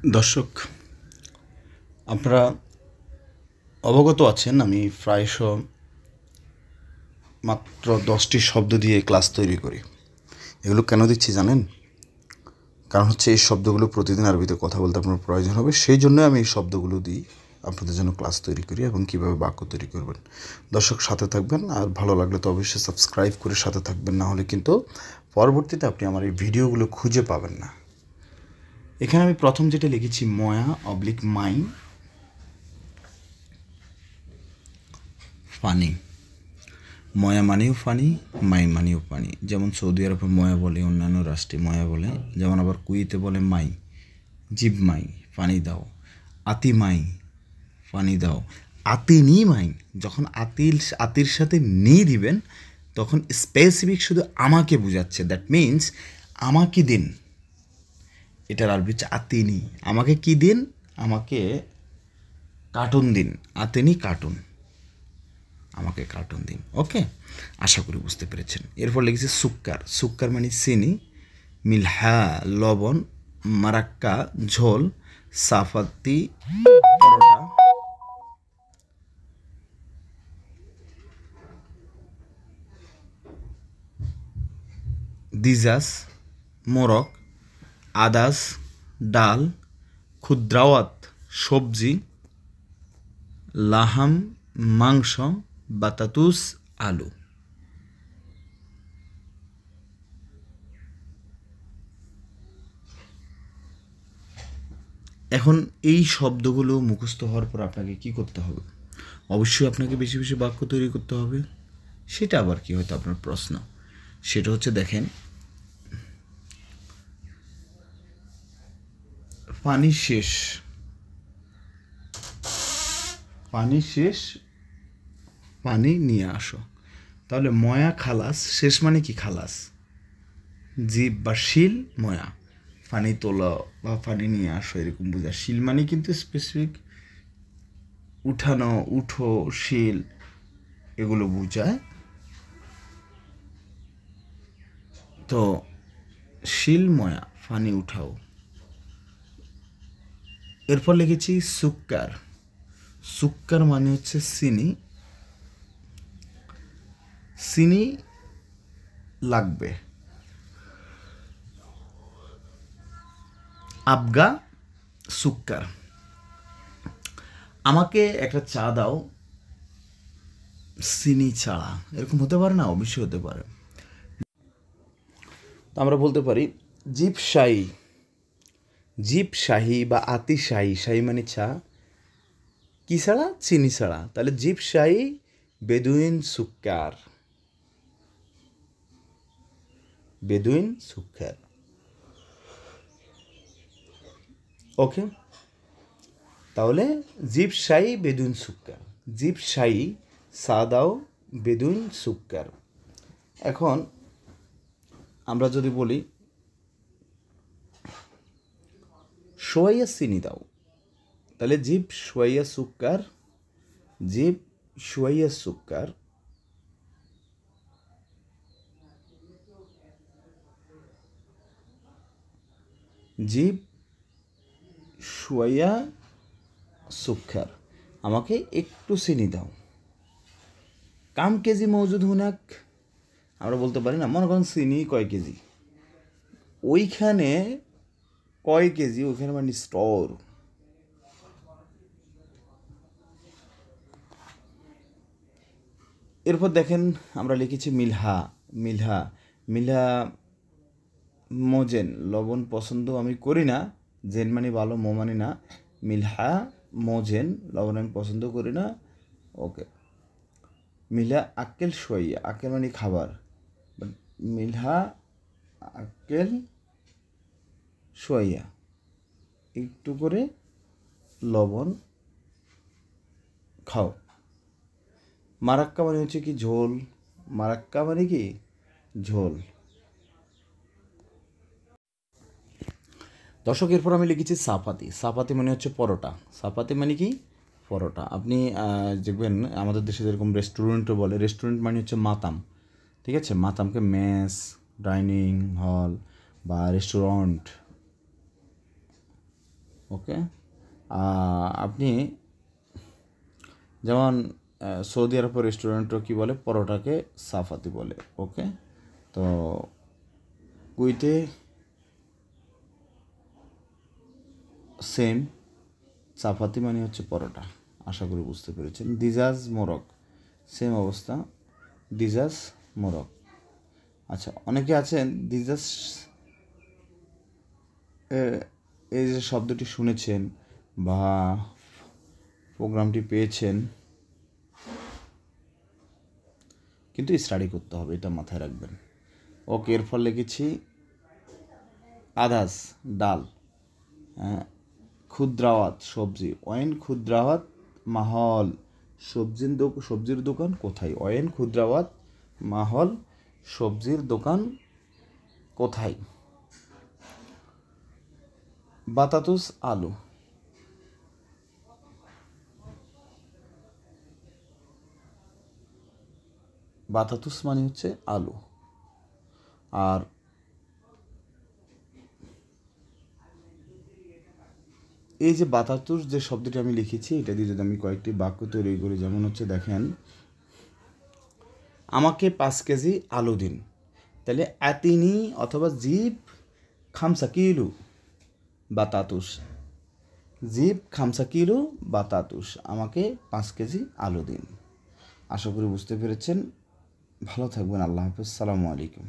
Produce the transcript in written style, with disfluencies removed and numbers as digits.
দর্শক, আপনারা অবগত আছেন আমি প্রায়শ মাত্র 10টি শব্দ দিয়ে ক্লাস তৈরি করি। এগুলো কেন দিচ্ছি জানেন? কারণ হচ্ছে এই শব্দগুলো প্রতিদিন আরবিতে কথা বলতে আপনার প্রয়োজন হবে, সেই জন্য আমি এই শব্দগুলো দিই আপনাদের জন্য ক্লাস তৈরি করি এবং কীভাবে বাক্য তৈরি করবেন। দর্শক, সাথে থাকবেন, আর ভালো লাগলে তো অবশ্যই সাবস্ক্রাইব করে সাথে থাকবেন, না হলে কিন্তু পরবর্তীতে আপনি আমার এই ভিডিওগুলো খুঁজে পাবেন না। এখানে আমি প্রথম যেটা লিখেছি ময়া অবলিক মাই, ফানি। ময়া মানেও ফানি, মাই মানেও পানি। যেমন সৌদি আরবে ময়া বলে, অন্যান্য রাষ্ট্রে ময়া বলে, যেমন আবার কুয়েতে বলে মাই। জিব মাই, পানি দাও। আতি মাই, পানি দাও। আতিনি মাই, যখন আতির সাথে নি দিবেন তখন স্পেসিফিক শুধু আমাকে বোঝাচ্ছে, দ্যাট মিনস আমাকে দিন। এটার আরবি হচ্ছে আতিনি, আমাকে কি দিন? আমাকে কার্টুন দিন। আতিনি কার্টুন, আমাকে কার্টুন দিন। ওকে, আশা করি বুঝতে পেরেছেন। এরপর লিখেছে সুক্কার। সুক্কার মানে চিনি, মিলহা লবণ, মারাক্কা ঝোল, সাফাতি পরোটা, দিজাস মোরক, আদাস ডাল, ক্ষুদ্রাওয়াত সবজি, লাহাম মাংস, বাতাতুস আলু। এখন এই শব্দগুলো মুখস্থ হওয়ার পর আপনাকে কি করতে হবে? অবশ্যই আপনাকে বেশি বেশি বাক্য তৈরি করতে হবে। সেটা আবার কি হয়তো আপনার প্রশ্ন? সেটা হচ্ছে, দেখেন, পানি শেষ, পানি শেষ, পানি নিয়ে আসো। তাহলে ময়া খালাস, শেষ মানে কি? খালাস। জিব বা শিল, ময়া পানি তোলা বা পানি নিয়ে আসো এরকম বোঝা। শিল মানে কিন্তু স্পেসিফিক উঠানো, উঠো, শিল এগুলো বোঝায়। তো শিল ময়া, পানি উঠাও। এরপর লিখেছি সুক্কার। সুক্কার মানে হচ্ছে চিনি, চিনি লাগবে। আবগা সুক্কার, আমাকে একটা চা দাও চিনি ছাড়া। এরকম হতে পারে না? অবশ্যই হতে পারে। তো আমরা বলতে পারি জিপ শাহী, জিপ শাহী বা আতি শাহী। শাহী মানে চা, কি ছাড়া? চিনি ছাড়া। তাহলে জিপ শাহী বেদুইন সুক্কার, বেদুইন সুক্কার। ওকে, তাহলে জিপ শাহী বেদুইন সুক্কার, জিপ শাহী চা দাও বেদুইন সুক্কার। এখন আমরা যদি বলি শোয়াইয়া চিনি দাও, তাহলে জিপ শোয়াইয়া সুক্কার, জিপ শোয়াইয়া সুক্কার। জিপ শোয়াইয়া সুক্কার, আমাকে একটু চিনি দাও। কাম কেজি মজুদ হুনাক, আমরা বলতে পারি না, মনে করেন চিনি কয় কেজি, ওইখানে কয় কেজি, ওইখানে মানে স্টোর। এরপর দেখেন আমরা লিখেছি মিলহা। মিলহা, মিলহা মোজেন, লবণ পছন্দ আমি করি না। জেন মানে ভালো, মো মানে না। মিলহা মোজেন, লবণ আমি পছন্দ করি না। ওকে, মিলহা আক্কেল শোয়াইয়া, আক্কেল মানে খাবার, মিলহা আক্কেল শোয়াইয়া, একটু করে লবণ খাও। মারাক্কা মানে হচ্ছে কি? ঝোল। মারাক্কা মানে কি? ঝোল। দর্শক, এরপর আমি লিখেছি সাপাতি। সাপাতি মানে হচ্ছে পরোটা। সাপাতি মানে কি? পরোটা। আপনি দেখবেন আমাদের দেশে যেরকম রেস্টুরেন্টও বলে, রেস্টুরেন্ট মানে হচ্ছে মাতাম। ঠিক আছে, মাতামকে মেস, ডাইনিং হল বা রেস্টুরেন্ট। ওকে, আপনি যেমন সৌদি আরবের রেস্টুরেন্টও কী বলে, পরোটাকে সাফাতি বলে। ওকে, তো কুইতে সেম, চাপাতি মানে হচ্ছে পরোটা। আশা করি বুঝতে পেরেছেন। দিজাজ মোরগ সেম অবস্থা, দিজাজ মোরগ। আচ্ছা, অনেকে আছেন দিজাজ এই যে শব্দটি শুনেছেন বা প্রোগ্রামটি পেয়েছেন, কিন্তু স্টাডি করতে হবে, এটা মাথায় রাখবেন। ওকে, এরপর লিখেছি আদাস ডাল, ক্ষুদ্রাওয়াত সবজি, ওয়েন ক্ষুদ্রাওয়াত মাহল, সবজির দোকান কোথায়? ওয়েন ক্ষুদ্রাওয়াত মাহল, সবজির দোকান কোথায়? বাতাতুস আলু, বাতাতুস মানে হচ্ছে আলু। আর এই যে বাতাতুস যে শব্দটি আমি লিখেছি, এটা দিয়ে যদি আমি কয়েকটি বাক্য তৈরি করি, যেমন হচ্ছে দেখেন, আমাকে 5 কেজি আলু দিন, তাহলে আতিনি অথবা জিব 5 কিলো বাতাতুস, জিব 5 কিলো বাতাতুস, আমাকে 5 কেজি আলু দিন। আশা করি বুঝতে পেরেছেন। ভালো থাকবেন। আল্লাহ হাফেজ। সালামু আলাইকুম।